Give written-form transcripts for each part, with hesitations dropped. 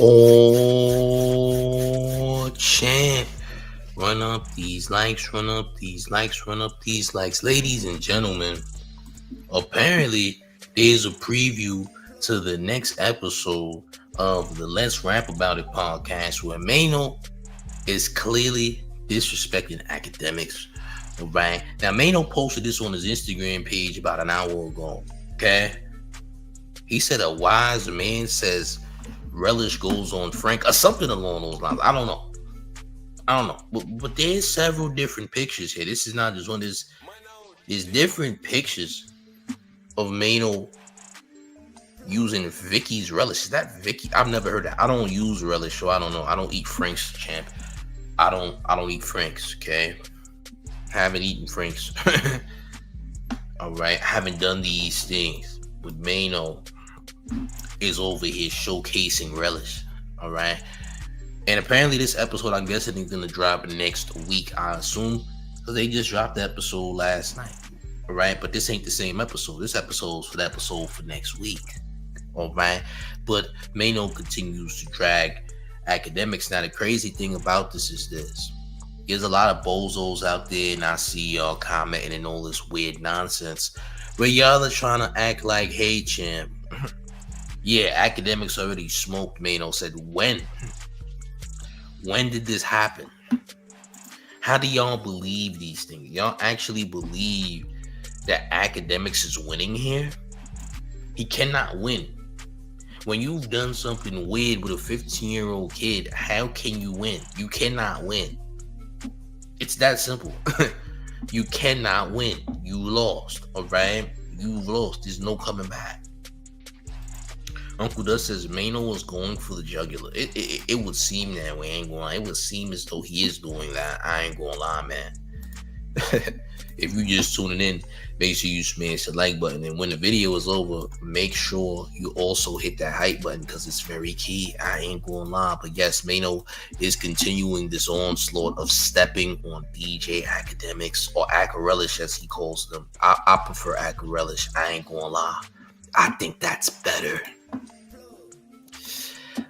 Oh, champ. Run up these likes, run up these likes, run up these likes. Ladies and gentlemen, apparently there's a preview to the next episode of the Let's Rap About It podcast where Maino is clearly disrespecting academics. All right. Now, Maino posted this on his Instagram page about an hour ago. Okay. He said a wise man says relish goes on Frank or something along those lines. I don't know. But there's several different pictures here. This is not just one. There's different pictures of Maino using Vicky's relish. Is that Vicky? I've never heard that. I don't use relish, so I don't know. I don't eat Frank's, champ. I don't eat Frank's, okay? Haven't eaten Frank's. Alright. Haven't done these things. With Maino is over here showcasing relish. Alright. And apparently this episode, I'm guessing, is gonna drop next week, I assume. Because they just dropped the episode last night. Alright, but this ain't the same episode. This episode's for the episode for next week. Alright. But Maino continues to drag Akademiks. Now the crazy thing about this is this. There's a lot of bozos out there, and I see y'all commenting and all this weird nonsense where y'all are trying to act like, hey champ, yeah, Akademiks already smoked. Maino said, when did this happen? How do y'all believe these things? Y'all actually believe that Akademiks is winning here? He cannot win. When you've done something weird with a 15-year-old kid, how can you win? You cannot win. It's that simple. You cannot win. You lost, all right? You've lost. There's no coming back. Uncle Dust says Maino was going for the jugular. It would seem that way. I ain't gonna lie. It would seem as though he is doing that. I ain't gonna lie, man. If you just tuning in, make sure you smash the like button. And when the video is over, make sure you also hit that hype button because it's very key. I ain't gonna lie. But yes, Maino is continuing this onslaught of stepping on DJ Akademiks, or Acurelish as he calls them. I prefer Acurelish. I ain't gonna lie. I think that's better.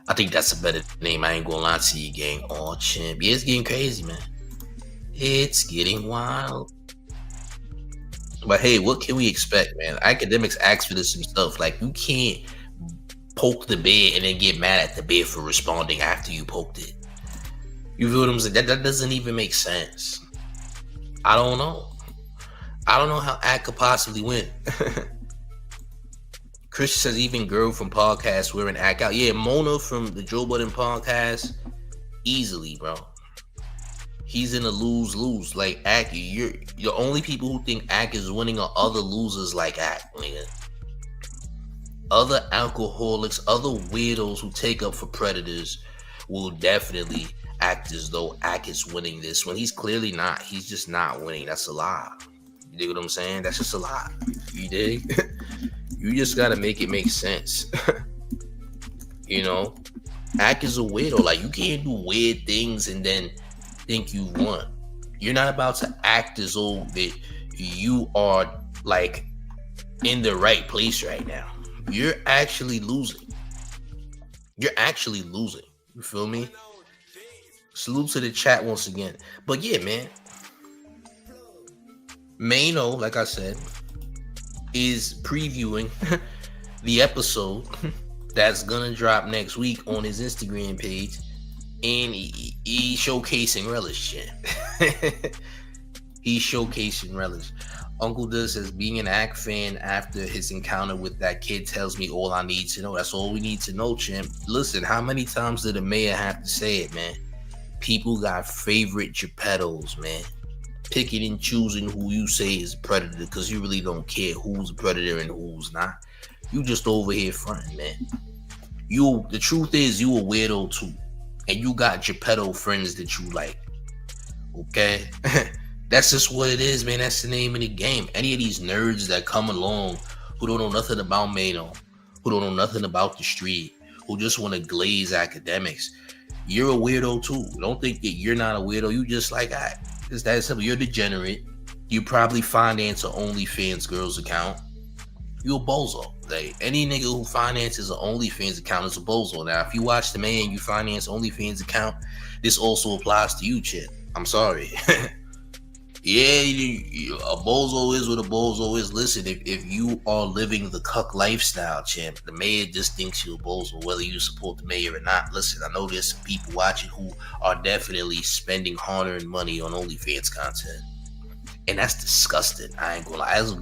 I think that's a better name. I ain't gonna lie to you, gang. Oh, champ. Yeah, it's getting crazy, man. It's getting wild. But hey, what can we expect, man? Akademiks asked for this himself. Like, you can't poke the bear and then get mad at the bear for responding after you poked it. You feel what I'm saying? That doesn't even make sense. I don't know. I don't know how Ak could possibly win. Chris says even girl from podcast wearing Ak out. Yeah, Mona from the Joe Budden podcast, easily, bro. He's in a lose-lose. Like, Ak, you're the only people who think Ak is winning are other losers like Ak, nigga. Other alcoholics, other weirdos who take up for predators will definitely act as though Ak is winning this when he's clearly not. He's just not winning. That's a lie. You dig what I'm saying? That's just a lie. You dig? You just gotta make it make sense. You know? Ak is a weirdo. Like, you can't do weird things and then think you won. You're not about to act as though that you are like in the right place right now. You're actually losing. You're actually losing. You feel me? Salute to the chat once again. But yeah, man. Maino, like I said, is previewing the episode that's gonna drop next week on his Instagram page. And he's showcasing relish. He's showcasing relish. Uncle Does says being an Ak fan after his encounter with that kid tells me all I need to know. That's all we need to know, champ. Listen, how many times did the mayor have to say it, man? People got favorite Geppettos, man. Picking and choosing who you say is a predator because you really don't care who's a predator and who's not. You just over here fronting, man. The truth is you a weirdo too. And you got Geppetto friends that you like. Okay? That's just what it is, man. That's the name of the game. Any of these nerds that come along who don't know nothing about Maino, who don't know nothing about the street, who just want to glaze Akademiks, you're a weirdo too. Don't think that you're not a weirdo. You just like that. It's that simple. You're degenerate. You probably finance an OnlyFans girl's account. You a bozo. Like, any nigga who finances an OnlyFans account is a bozo. Now, if you watch the man, you finance OnlyFans account, this also applies to you, Chip. I'm sorry. Yeah, a bozo is what a bozo is. Listen, if you are living the cuck lifestyle, champ, the mayor just thinks you're a bozo, whether you support the mayor or not. Listen, I know there's some people watching who are definitely spending hard-earned money on OnlyFans content. And that's disgusting. I ain't gonna lie. As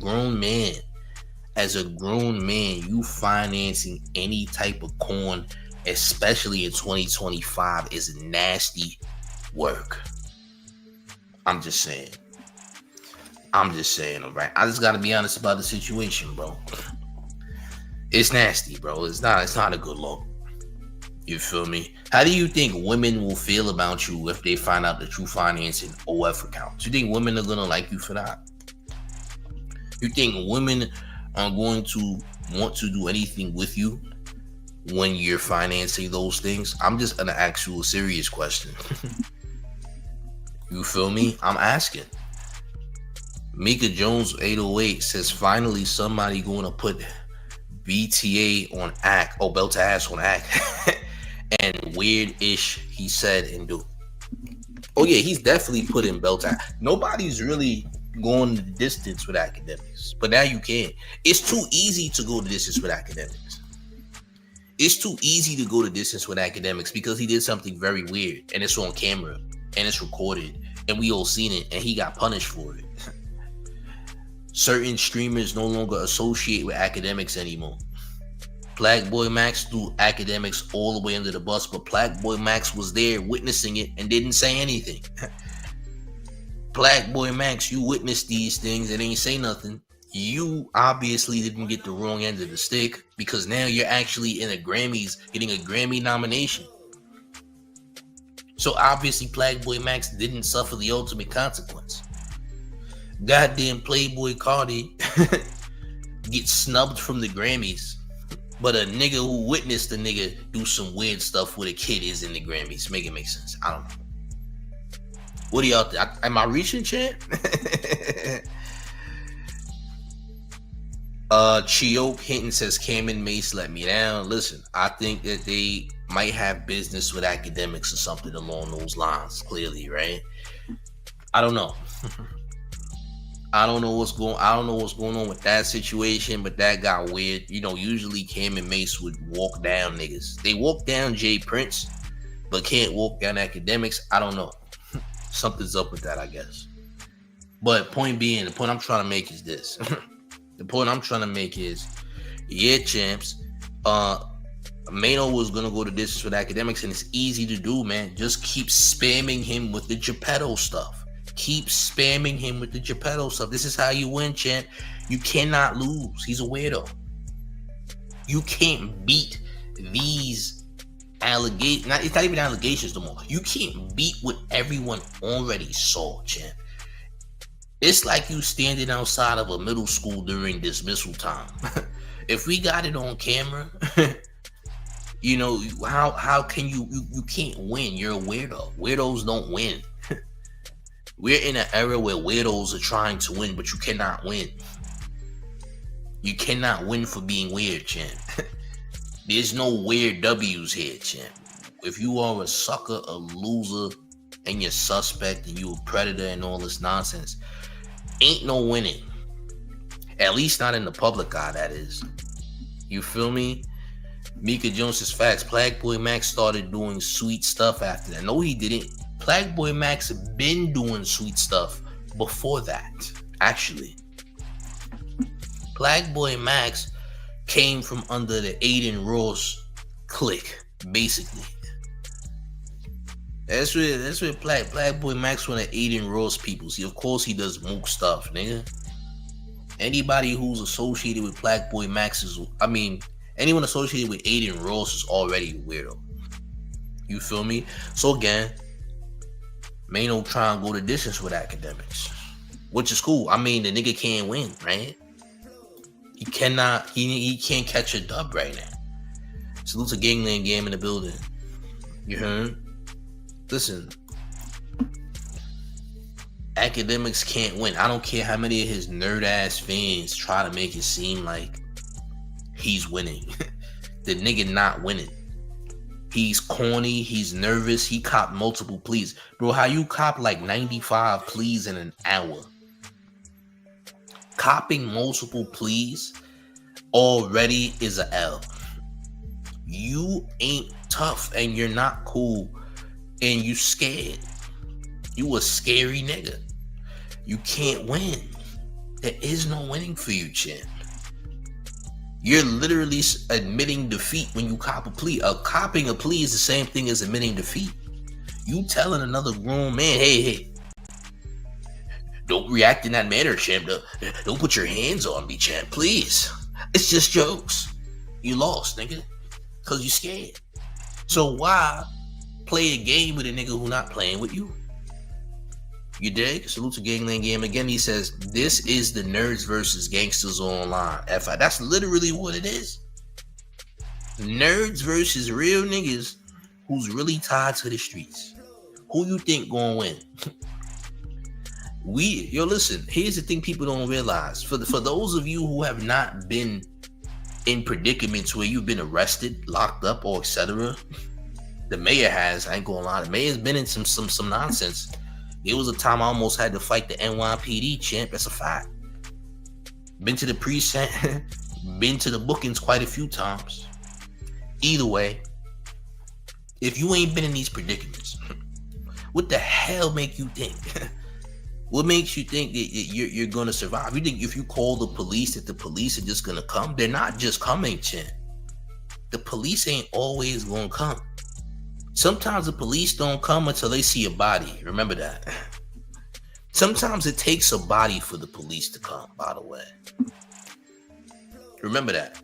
a grown man, you financing any type of corn, especially in 2025, is nasty work. I'm just saying, all right? I just gotta be honest about the situation, bro. It's nasty, bro. It's not a good look. You feel me? How do you think women will feel about you if they find out that you financing OF accounts? You think women are gonna like you for that? You think women are going to want to do anything with you when you're financing those things? I'm just gonna ask you a serious question. You feel me? I'm asking. Mika Jones 808 says, finally somebody going to put BTA on act. Oh, belt to ass on act. And weird-ish, he said and do. Oh yeah, he's definitely putting belt to ass. Nobody's really going the distance with Akademiks. But now you can. It's too easy to go the distance with Akademiks. It's too easy to go the distance with Akademiks because he did something very weird. And it's on camera. And it's recorded. And we all seen it. And he got punished for it. Certain streamers no longer associate with Akademiks anymore. Black Boy Max threw Akademiks all the way under the bus, but Black Boy Max was there witnessing it and didn't say anything. Black Boy Max, you witnessed these things and ain't say nothing. You obviously didn't get the wrong end of the stick because now you're actually in a Grammys, getting a Grammy nomination. So obviously Black Boy Max didn't suffer the ultimate consequence. Goddamn Playboy Cardi gets snubbed from the Grammys, but a nigga who witnessed the nigga do some weird stuff with a kid is in the Grammys. Make it make sense. I don't know. What do y'all think? Am I reaching, champ? Chioke Hinton says Cam and Mace let me down. Listen, I think that they might have business with Akademiks or something along those lines, clearly, right? I don't know. I don't know what's going on with that situation, but that got weird. You know, usually Cam and Mace would walk down niggas. They walk down Jay Prince, but can't walk down Akademiks. I don't know. Something's up with that, I guess. But point being, the point I'm trying to make is this. The point I'm trying to make is, yeah, champs, Maino was gonna go to distance with Akademiks, and it's easy to do, man. Just keep spamming him with the Geppetto stuff. Keep spamming him with the Geppetto stuff. This is how you win, champ. You cannot lose. He's a weirdo. You can't beat these allegations. It's not even allegations no more. You can't beat what everyone already saw, champ. It's like you standing outside of a middle school during dismissal time. If we got it on camera, you know, how can you can't win. You're a weirdo. Weirdos don't win. We're in an era where weirdos are trying to win, but you cannot win. You cannot win for being weird, champ. There's no weird W's here, champ. If you are a sucker, a loser, and you're suspect, and you a predator and all this nonsense, ain't no winning. At least not in the public eye, that is. You feel me? Mika Jones's facts. Black Boy Max started doing sweet stuff after that. No, he didn't. Black Boy Max been doing sweet stuff before that, actually. Black Boy Max came from under the Aiden Ross clique, basically. That's where Black Boy Max one of Aiden Ross people. See, of course he does mook stuff, nigga. Anybody who's associated with Black Boy Max anyone associated with Aiden Ross is already a weirdo. You feel me? So again, Maino try and go the distance with Akademiks, which is cool. I mean, the nigga can't win, right? He cannot. He can't catch a dub right now. Salute to Gangland Game in the building. You heard? Listen, Akademiks can't win. I don't care how many of his nerd ass fans try to make it seem like he's winning. The nigga not winning. He's corny. He's nervous. He copped multiple pleas. Bro, how you cop like 95 pleas in an hour? Copping multiple pleas already is a L. You ain't tough and you're not cool and you scared. You a scary nigga. You can't win. There is no winning for you, champ. You're literally admitting defeat when you cop a plea. Copping a plea is the same thing as admitting defeat. You telling another grown man, hey, don't react in that manner, champ. Don't put your hands on me, champ, please. It's just jokes. You lost, nigga, because you scared. So why play a game with a nigga who not playing with you? You dig? Salute to Gangland Game. Again, he says, this is the nerds versus gangsters online. FI. That's literally what it is. Nerds versus real niggas who's really tied to the streets. Who you think gonna win? Listen, here's the thing people don't realize. For those of you who have not been in predicaments where you've been arrested, locked up, or etc., the mayor has. I ain't gonna lie. The mayor's been in some nonsense. There was a time I almost had to fight the NYPD, champ. That's a fact. Been to the precinct, been to the bookings quite a few times. Either way, if you ain't been in these predicaments, what the hell make you think? What makes you think that you're gonna survive? You think if you call the police that the police are just gonna come? They're not just coming, champ. The police ain't always gonna come. Sometimes the police don't come until they see a body. Remember that. Sometimes it takes a body for the police to come, by the way. Remember that.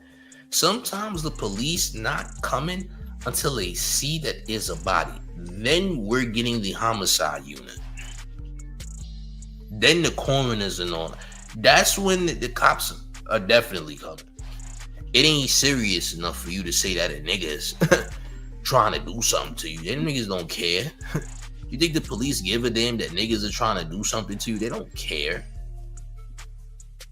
Sometimes the police not coming until they see that there's a body. Then we're getting the homicide unit. Then the coroners and all. That's when the cops are definitely coming. It ain't serious enough for you to say that a nigga is trying to do something to you. Them niggas don't care. You think the police give a damn that niggas are trying to do something to you? They don't care.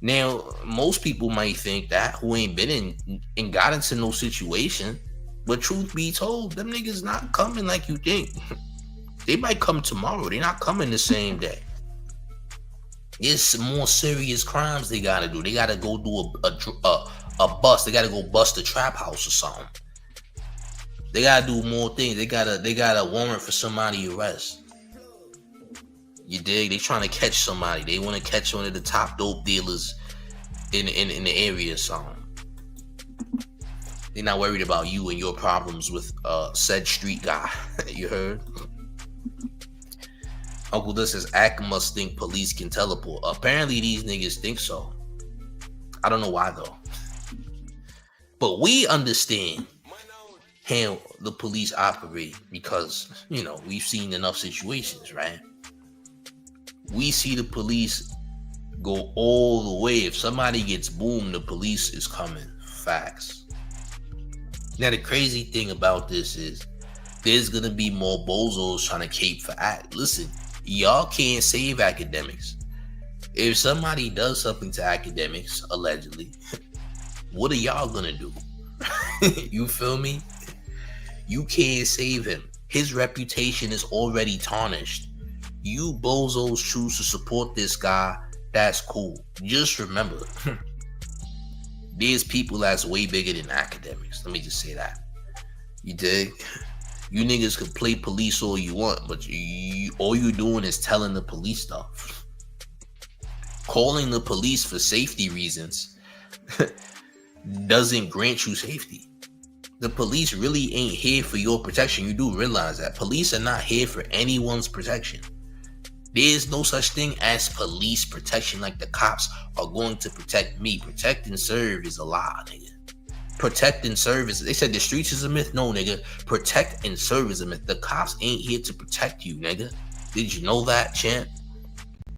Now, most people might think that who ain't been in and got into no situation, but truth be told, them niggas not coming like you think. They might come tomorrow. They're not coming the same day. There's some more serious crimes they gotta do. They gotta go do a bust. They gotta go bust a trap house or something. They gotta do more things. They got a warrant for somebody arrest. You dig? They trying to catch somebody. They want to catch one of the top dope dealers in the area or something. They're not worried about you and your problems with said street guy. You heard? Uncle This says, Ack must think police can teleport. Apparently these niggas think so. I don't know why though. But we understand how the police operate because, we've seen enough situations, right? We see the police go all the way. If somebody gets boomed, the police is coming. Facts. Now, the crazy thing about this is there's going to be more bozos trying to cape for Ack. Listen, y'all can't save Akademiks. If somebody does something to Akademiks, allegedly, what are y'all going to do? You feel me? You can't save him. His reputation is already tarnished. You bozos choose to support this guy, that's cool. Just remember, there's people that's way bigger than Akademiks. Let me just say that. You dig? You niggas can play police all you want, but all you're doing is telling the police stuff. Calling the police for safety reasons doesn't grant you safety. The police really ain't here for your protection. You do realize that. Police are not here for anyone's protection. There's no such thing as police protection like the cops are going to protect me. Protect and serve is a lie, nigga. Protect and serve is, they said the streets is a myth. No, nigga. Protect and serve is a myth. The cops ain't here to protect you, nigga. Did you know that, champ?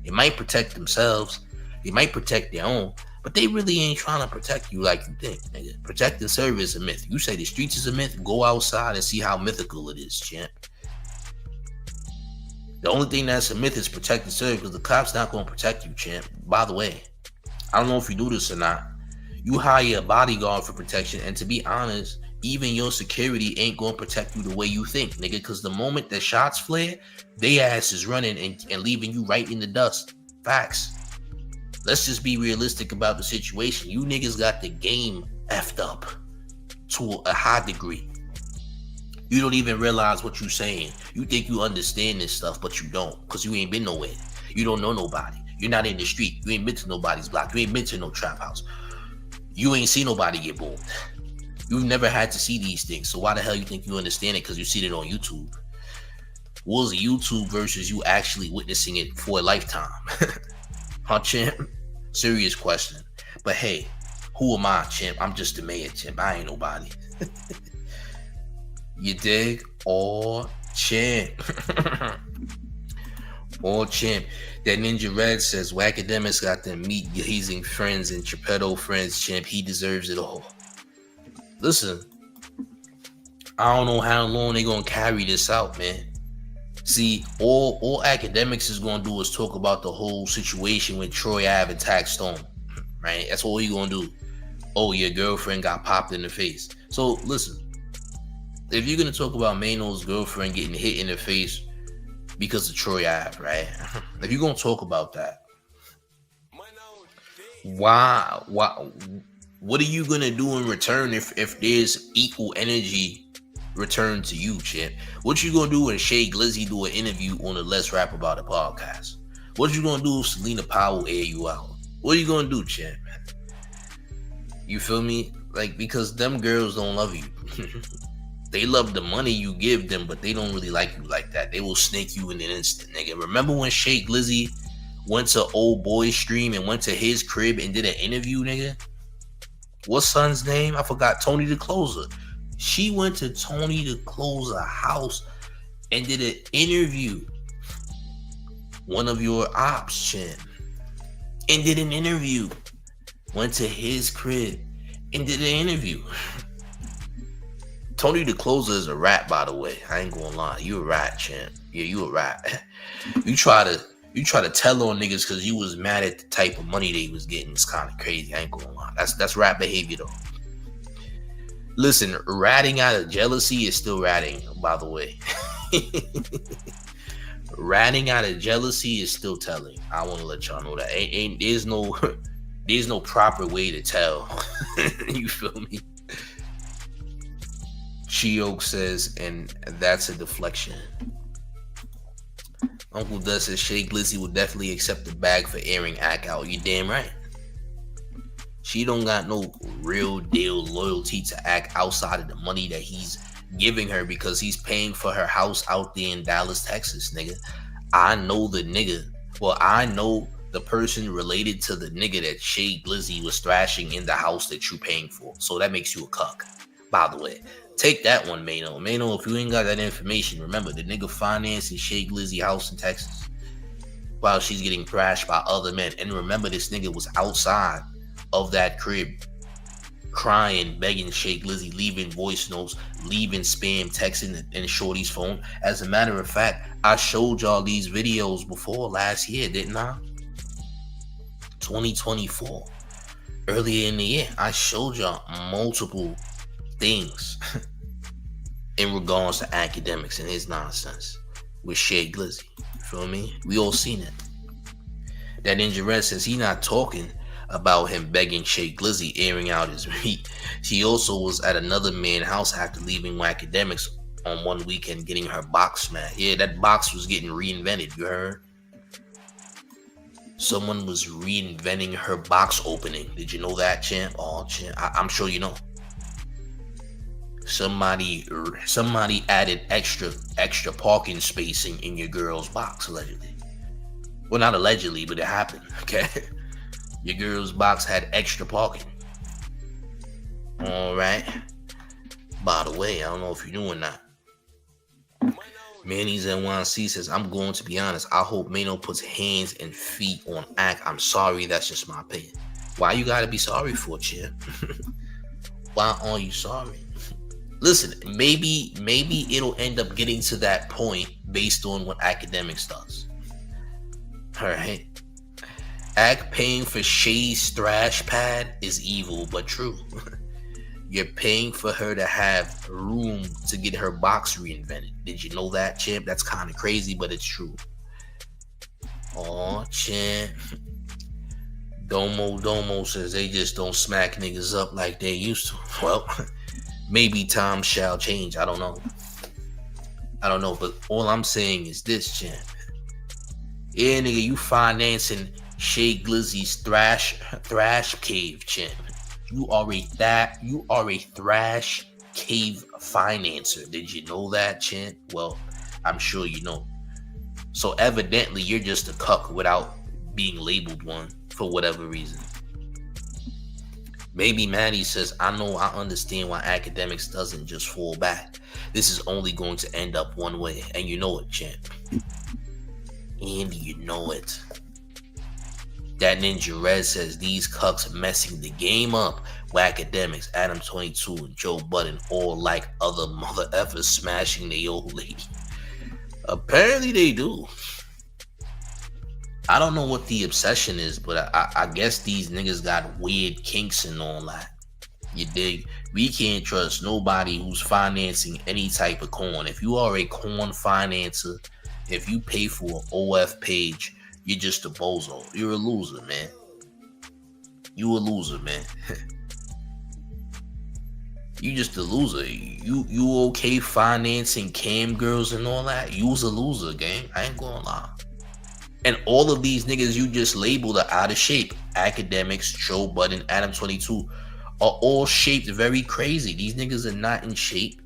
They might protect themselves. They might protect their own. But they really ain't trying to protect you like you think, nigga. Protect and serve is a myth. You say the streets is a myth, go outside and see how mythical it is, champ. The only thing that's a myth is protect and serve because the cops not going to protect you, champ. By the way, I don't know if you do this or not. You hire a bodyguard for protection, and to be honest, even your security ain't gonna protect you the way you think, nigga. Because the moment the shots flare, they ass is running and leaving you right in the dust. Facts. Let's just be realistic about the situation. You niggas got the game effed up to a high degree. You don't even realize what you're saying. You think you understand this stuff, but you don't, because you ain't been nowhere. You don't know nobody. You're not in the street. You ain't been to nobody's block. You ain't been to no trap house. You ain't seen nobody get boomed. You've never had to see these things. So why the hell you think you understand it? Because you see it on YouTube. What was YouTube versus you actually witnessing it for a lifetime? Huh, champ? Serious question. But hey, who am I, champ? I'm just the mayor, champ. I ain't nobody. You dig? All champ. All champ. That Ninja Red says, well, Academics got them meat hazing friends and Geppetto friends, champ. He deserves it all. Listen, I don't know how long they gonna carry this out, man. See, all Academics is gonna do is talk about the whole situation when Troy Ave attacked Stone, right? That's all he gonna do. Oh, your girlfriend got popped in the face. So listen, if you're gonna talk about Maino's girlfriend getting hit in the face because of Troy Ave, right? If you're gonna talk about that, why? What are you gonna do in return if there's equal energy returned to you, champ? What you gonna do when Shay Glizzy do an interview on the Let's Rap About It podcast? What you gonna do if Selena Powell air you out? What are you gonna do, champ? You feel me? Like, because them girls don't love you. They love the money you give them, but they don't really like you like that. They will snake you in an instant, nigga. Remember when Shay Glizzy went to Old Boy's stream and went to his crib and did an interview, nigga? What's son's name? I forgot. Tony the Closer. She went to Tony the Closer house and did an interview. One of your ops, champ. And did an interview. Went to his crib and did an interview. Tony the Closer is a rat, by the way. I ain't gonna lie. You a rat, champ. Yeah, you a rat. You try to tell on niggas because you was mad at the type of money they was getting. It's kind of crazy. I ain't gonna lie. That's rat behavior, though. Listen, ratting out of jealousy is still ratting, by the way. Ratting out of jealousy is still telling. I want to let y'all know that. There's no proper way to tell. You feel me? Chioke says, and that's a deflection. Uncle Dust says Shay Glizzy would definitely accept the bag for airing Ack out. You damn right. She don't got no real deal loyalty to Ack outside of the money that he's giving her because he's paying for her house out there in Dallas, Texas, nigga. I know the nigga. Well, I know the person related to the nigga that Shay Glizzy was thrashing in the house that you paying for. So that makes you a cuck, by the way. Take that one, Maino. Maino, if you ain't got that information, remember, the nigga financing Shay Glizzy house in Texas while she's getting thrashed by other men. And remember, this nigga was outside of that crib crying, begging Shay Glizzy, leaving voice notes, leaving spam, texting and Shorty's phone. As a matter of fact, I showed y'all these videos before last year, didn't I? 2024. Earlier in the year, I showed y'all multiple things in regards to Academics and his nonsense with Shay Glizzy. You feel me? We all seen it. That Ninja Red says he not talking about him begging Shay Glizzy airing out his meat. She also was at another man's house after leaving Academics on one weekend getting her box smashed. Yeah, that box was getting reinvented, you heard? Someone was reinventing her box opening. Did you know that, champ? Oh, champ. I'm sure you know. Somebody added extra parking space in your girl's box, allegedly. Well, not allegedly, but it happened, okay? Your girl's box had extra parking. Alright. By the way, I don't know if you're doing that. Manny's NYC says, I'm going to be honest. I hope Maino puts hands and feet on Ack. I'm sorry, that's just my opinion. Why you gotta be sorry for, champ? Why are you sorry? Listen, maybe it'll end up getting to that point based on what Academics does. Alright. Act paying for Shay's thrash pad is evil but true. You're paying for her to have room to get her box reinvented. Did you know that, champ? That's kind of crazy, but it's true. Oh, champ. Domo says they just don't smack niggas up like they used to. Well, maybe time shall change. I don't know. But all I'm saying is this, champ. Yeah, nigga, you financing Shay Glizzy's thrash cave, champ. You are a thrash cave financer. Did you know that, champ? Well, I'm sure you know. So evidently, you're just a cuck without being labeled one for whatever reason. Maybe Maddie says, I understand why Akademiks doesn't just fall back. This is only going to end up one way. And you know it, champ. And you know it. That Ninja Red says these cucks messing the game up. Akademiks, Adam 22, and Joe Budden all like other mother effers smashing the old lady. Apparently they do. I don't know what the obsession is, but I guess these niggas got weird kinks and all that. You dig? We can't trust nobody who's financing any type of corn. If you are a corn financer, if you pay for an OF page, you're just a bozo. You're a loser, man. You a loser, man. You just a loser. You okay financing cam girls and all that? You's a loser, gang. I ain't gonna lie. And all of these niggas you just labeled are out of shape. Akademiks, Joe Budden, Adam 22 are all shaped very crazy. These niggas are not in shape.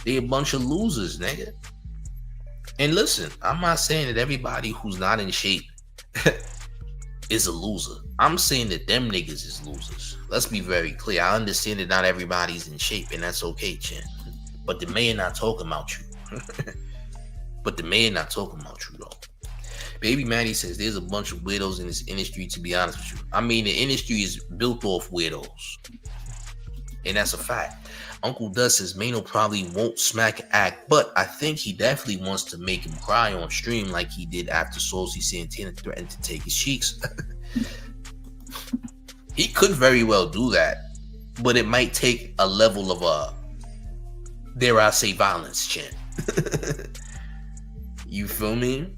They a bunch of losers, nigga. And listen, I'm not saying that everybody who's not in shape is a loser. I'm saying that them niggas is losers. Let's be very clear. I understand that not everybody's in shape, and that's okay, Chin. But the man not talking about you. Though. Baby Maddie says there's a bunch of weirdos in this industry, to be honest with you. I mean, the industry is built off weirdos. And that's a fact. Uncle Dust says Maino probably won't smack Act, but I think he definitely wants to make him cry on stream like he did after Saucy Santana threatened to take his cheeks. He could very well do that, but it might take a level of dare I say, violence, Chin. You feel me?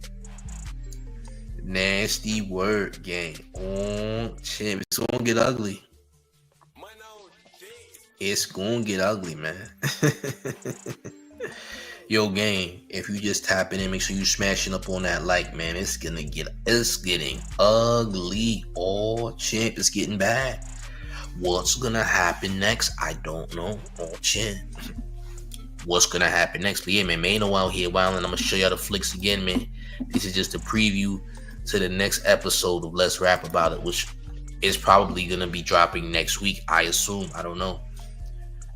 Nasty word gang. Oh, Chin, it's gonna get ugly. It's gonna get ugly, man. Yo, gang, if you just tapping in, make sure you smashing up on that like, man. It's getting ugly. Oh, champ, it's getting bad. What's gonna happen next? I don't know. Oh, champ. What's gonna happen next? But yeah, man, Maino out here wilding. I'm gonna show y'all the flicks again, man. This is just a preview to the next episode of Let's Rap About It, which is probably gonna be dropping next week, I assume. I don't know.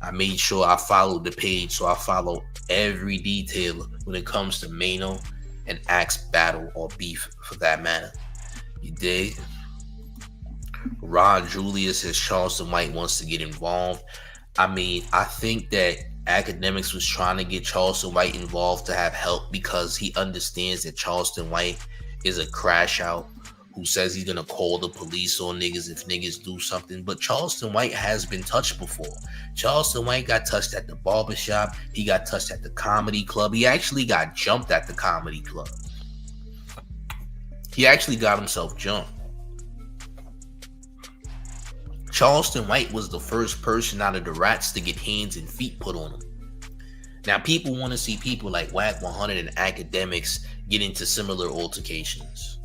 I made sure I followed the page, so I follow every detail when it comes to Maino and Axe battle or beef, for that matter. You dig? Rod Julius says Charleston White wants to get involved. I mean, I think that Akademiks was trying to get Charleston White involved to have help because he understands that Charleston White is a crash out who says he's gonna call the police on niggas if niggas do something. But Charleston White has been touched before. Charleston White got touched at the barbershop. He got touched at the comedy club. He actually got jumped at the comedy club. He actually got himself jumped. Charleston White was the first person out of the rats to get hands and feet put on him. Now, people want to see people like Wack 100 and Akademiks get into similar altercations.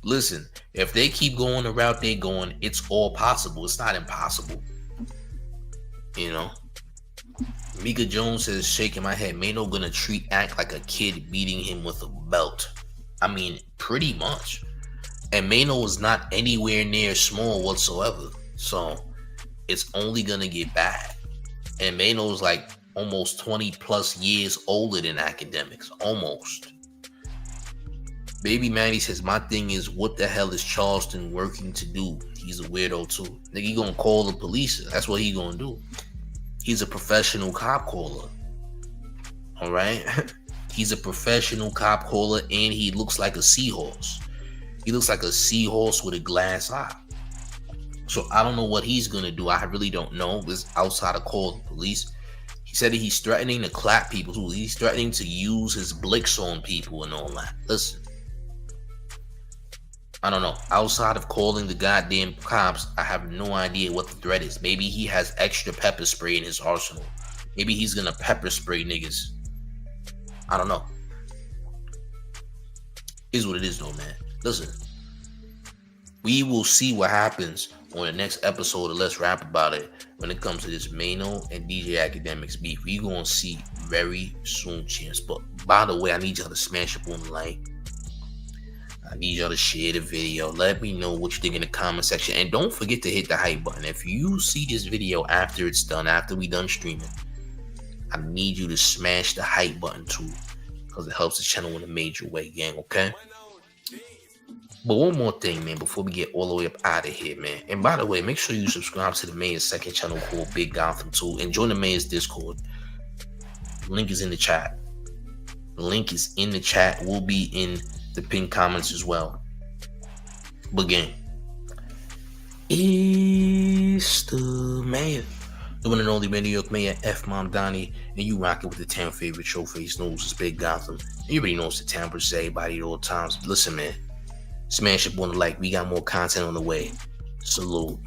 Listen, if they keep going the route they're going, it's all possible. It's not impossible. You know? Mika Jones says, shaking my head, Maino gonna treat Act like a kid beating him with a belt. I mean, pretty much. And Maino is not anywhere near small whatsoever. So, it's only gonna get bad. And Maino's like almost 20 plus years older than Akademiks. Almost. Baby Maddie says, my thing is, what the hell is Charleston working to do? He's a weirdo too. Nigga, he gonna call the police. That's what he gonna do. He's a professional cop caller. Alright? He's a professional cop caller and he looks like a seahorse. He looks like a seahorse with a glass eye. So I don't know what he's gonna do. I really don't know. It's outside of call the police. He said that he's threatening to clap people too. He's threatening to use his blicks on people and all that. Listen, I don't know. Outside of calling the goddamn cops, I have no idea what the threat is. Maybe he has extra pepper spray in his arsenal. Maybe he's gonna pepper spray niggas. I don't know. Is what it is though, man. Listen, we will see what happens on the next episode of Let's Rap About It when it comes to this Maino and DJ Akademiks beef. We gonna see very soon, champs. But by the way, I need y'all to smash up on the like. I need y'all to share the video. Let me know what you think in the comment section. And don't forget to hit the hype button. If you see this video after it's done, after we done streaming, I need you to smash the hype button too, because it helps the channel in a major way, gang, okay? But one more thing, man, before we get all the way up out of here, man. And by the way, make sure you subscribe to the Mayor's second channel called Big Gotham 2 and join the Mayor's Discord. The link is in the chat. The link is in the chat. Will be in the pinned comments as well. But again, it's the Mayor. The one and only New York Mayor, F Mom Donnie, and you rocking with the town favorite Showface news. It's Big Gotham. Everybody knows the town per se, everybody at all times. Listen, man. Smash up on the like. We got more content on the way. Salute.